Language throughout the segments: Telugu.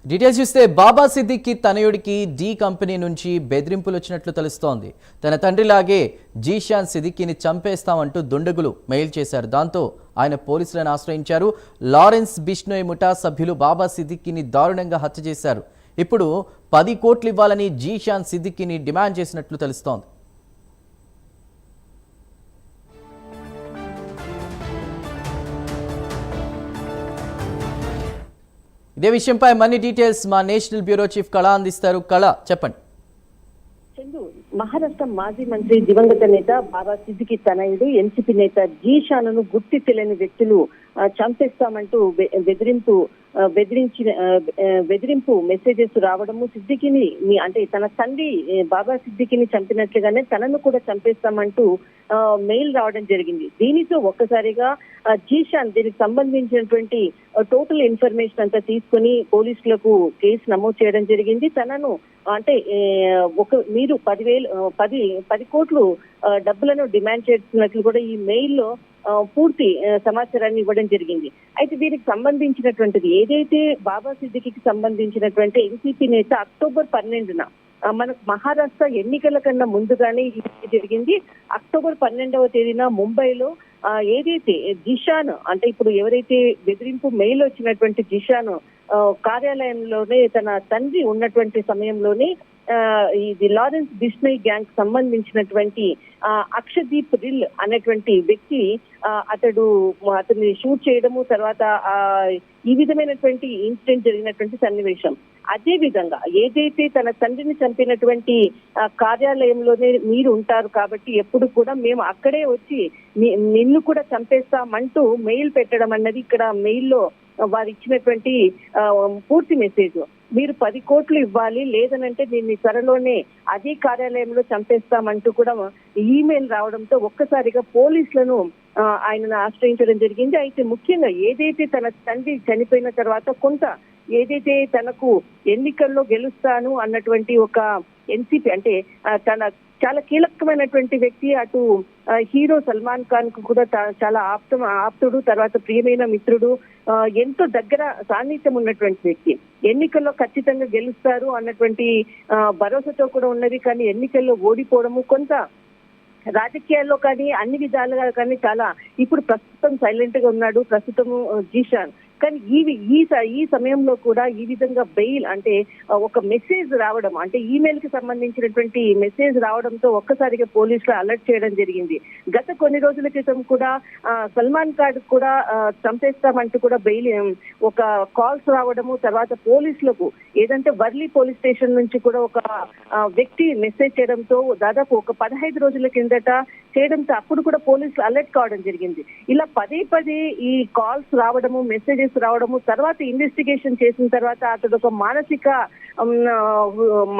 డీటెయిల్స్ చూస్తే బాబా సిద్దికి తనయుడికి డి కంపెనీ నుంచి బెదిరింపులు వచ్చినట్లు తెలుస్తోంది. తన తండ్రిలాగే జీషాన్ సిద్దికిని చంపేస్తామంటూ దుండగులు మెయిల్ చేశారు. దాంతో ఆయన పోలీసులను ఆశ్రయించారు. లారెన్స్ బిష్నోయ్ ముఠా సభ్యులు బాబా సిద్దికిని దారుణంగా హత్య చేశారు. ఇప్పుడు 10 కోట్లు ఇవ్వాలని జీషాన్ సిద్దికిని డిమాండ్ చేసినట్లు తెలుస్తోంది. ఇదే విషయంపై మరిన్ని డీటెయిల్స్ మా నేషనల్ బ్యూరో చీఫ్ కళ అందిస్తారు. కళ, చెప్పండి. మహారాష్ట్ర మాజీ మంత్రి దివంగత నేత బాబా సిద్దికి తనయుడు ఎన్సీపీ నేత జీషాను గుర్తు తెలియని వ్యక్తులు చంపేస్తామంటూ బెదిరింపు మెసేజెస్ రావడము, సిద్దికిని అంటే తన తండ్రి బాబా సిద్దికిని చంపినట్లుగానే తనను కూడా చంపేస్తామంటూ మెయిల్ రావడం జరిగింది. దీనితో ఒక్కసారిగా జీషాన్ దీనికి సంబంధించినటువంటి టోటల్ ఇన్ఫర్మేషన్ అంతా తీసుకుని పోలీసులకు కేసు నమోదు చేయడం జరిగింది. తనను అంటే మీరు 10 కోట్లు డబ్బులను డిమాండ్ చేస్తున్నట్లు కూడా ఈ మెయిల్లో పూర్తి సమాచారాన్ని ఇవ్వడం జరిగింది. అయితే దీనికి సంబంధించినటువంటిది ఏదైతే బాబా సిద్దికి సంబంధించినటువంటి ఎన్సీపీ నేత అక్టోబర్ 12న మనకు మహారాష్ట్ర ఎన్నికల కన్నా ముందుగానే జరిగింది. అక్టోబర్ 12వ తేదీన ముంబైలో ఏదైతే జిషాన్ అంటే ఇప్పుడు ఎవరైతే బెదిరింపు మెయిల్ వచ్చినటువంటి జిషాన్ కార్యాలయంలోనే తన తండ్రి ఉన్నటువంటి సమయంలోనే ఇది లారెన్స్ బిష్నోయ్ గ్యాంగ్ సంబంధించినటువంటి అక్షదీప్ రిల్ అనేటువంటి వ్యక్తి అతన్ని షూట్ చేయడము, తర్వాత ఈ విధమైనటువంటి ఇన్సిడెంట్ జరిగినటువంటి సన్నివేశం. అదే విధంగా ఏదైతే తన తండ్రిని చంపినటువంటి కార్యాలయంలోనే మీరు ఉంటారు కాబట్టి ఎప్పుడు కూడా మేము అక్కడే వచ్చి నిన్ను కూడా చంపేస్తామంటూ మెయిల్ పెట్టడం అన్నది ఇక్కడ మెయిల్లో వారు ఇచ్చినటువంటి పూర్తి మెసేజ్. మీరు 10 కోట్లు ఇవ్వాలి, లేదనంటే దీన్ని త్వరలోనే అదే కార్యాలయంలో చంపేస్తామంటూ కూడా ఈమెయిల్ రావడంతో ఒక్కసారిగా పోలీసులను ఆయనను ఆశ్రయించడం జరిగింది. అయితే ముఖ్యంగా ఏదైతే తన తండ్రి చనిపోయిన తర్వాత కొంత ఏదైతే తనకు ఎన్నికల్లో గెలుస్తాను అన్నటువంటి ఒక ఎన్సీపీ అంటే తన చాలా కీలకమైనటువంటి వ్యక్తి, అటు హీరో సల్మాన్ ఖాన్ కు కూడా చాలా ఆప్తుడు, తర్వాత ప్రియమైన మిత్రుడు, ఎంతో దగ్గర సాన్నిధ్యం ఉన్నటువంటి వ్యక్తి. ఎన్నికల్లో ఖచ్చితంగా గెలుస్తారు అన్నటువంటి భరోసాతో కూడా ఉన్నది. కానీ ఎన్నికల్లో ఓడిపోవడము, కొంత రాజకీయాల్లో కానీ అన్ని విధాలుగా కానీ చాలా ఇప్పుడు ప్రస్తుతం సైలెంట్ గా ఉన్నాడు ప్రస్తుతము జీషాన్. కానీ ఈ సమయంలో కూడా ఈ విధంగా బెయిల్ అంటే ఒక మెసేజ్ రావడం, అంటే ఈమెయిల్ కి సంబంధించినటువంటి మెసేజ్ రావడంతో ఒక్కసారిగా పోలీసులు అలర్ట్ చేయడం జరిగింది. గత కొన్ని రోజుల క్రితం కూడా సల్మాన్ ఖాన్ కూడా చంపేస్తామంటూ కూడా బెయిల్ ఒక కాల్స్ రావడము, తర్వాత పోలీసులకు ఏదంటే వర్లీ పోలీస్ స్టేషన్ నుంచి కూడా ఒక వ్యక్తి మెసేజ్ చేయడంతో దాదాపు ఒక 15 రోజుల కిందట చేయడంతో అప్పుడు కూడా పోలీసులు అలర్ట్ కావడం జరిగింది. ఇలా పదే ఈ కాల్స్ రావడము, మెసేజెస్ రావడము, తర్వాత ఇన్వెస్టిగేషన్ చేసిన తర్వాత అతడు ఒక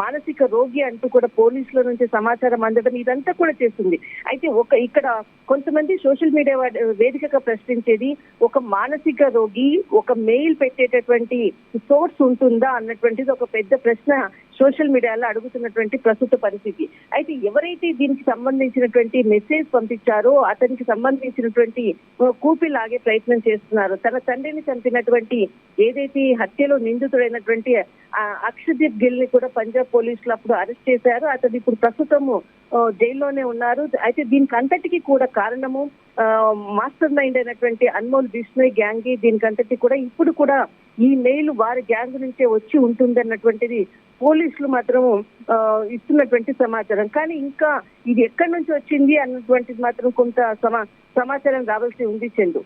మానసిక రోగి అంటూ కూడా పోలీసుల నుంచి సమాచారం అందడం ఇదంతా కూడా చేస్తుంది. అయితే ఇక్కడ కొంతమంది సోషల్ మీడియా వేదికగా ప్రశ్నించేది, ఒక మానసిక రోగి ఒక మెయిల్ పెట్టేటటువంటి సోర్స్ ఉంటుందా అన్నటువంటిది ఒక పెద్ద ప్రశ్న సోషల్ మీడియాలో అడుగుతున్నటువంటి ప్రస్తుత పరిస్థితి. అయితే ఎవరైతే దీనికి సంబంధించినటువంటి మెసేజ్ పంపించారో అతనికి సంబంధించినటువంటి కూపి లాగే ప్రయత్నం చేస్తున్నారు. తన తండ్రిని చంపినటువంటి ఏదైతే హత్యలో నిందితుడైనటువంటి అక్షదీప్ గిల్ ని కూడా పంజాబ్ పోలీసులు అప్పుడు అరెస్ట్ చేశారు. అతను ఇప్పుడు ప్రస్తుతము జైల్లోనే ఉన్నారు. అయితే దీనికి అంతటికీ కూడా కారణము మాస్టర్ మైండ్ అయినటువంటి అన్మోల్ బిష్నోయ్ గ్యాంగ్. దీనికంతటి కూడా ఇప్పుడు కూడా ఈ మెయిల్ వారి గ్యాంగ్ నుంచే వచ్చి ఉంటుంది అన్నటువంటిది పోలీసులు మాత్రం ఇస్తున్నటువంటి సమాచారం. కానీ ఇంకా ఇది ఎక్కడి నుంచి వచ్చింది అన్నటువంటిది మాత్రం కొంత సమాచారం రావాల్సి ఉంది చందు.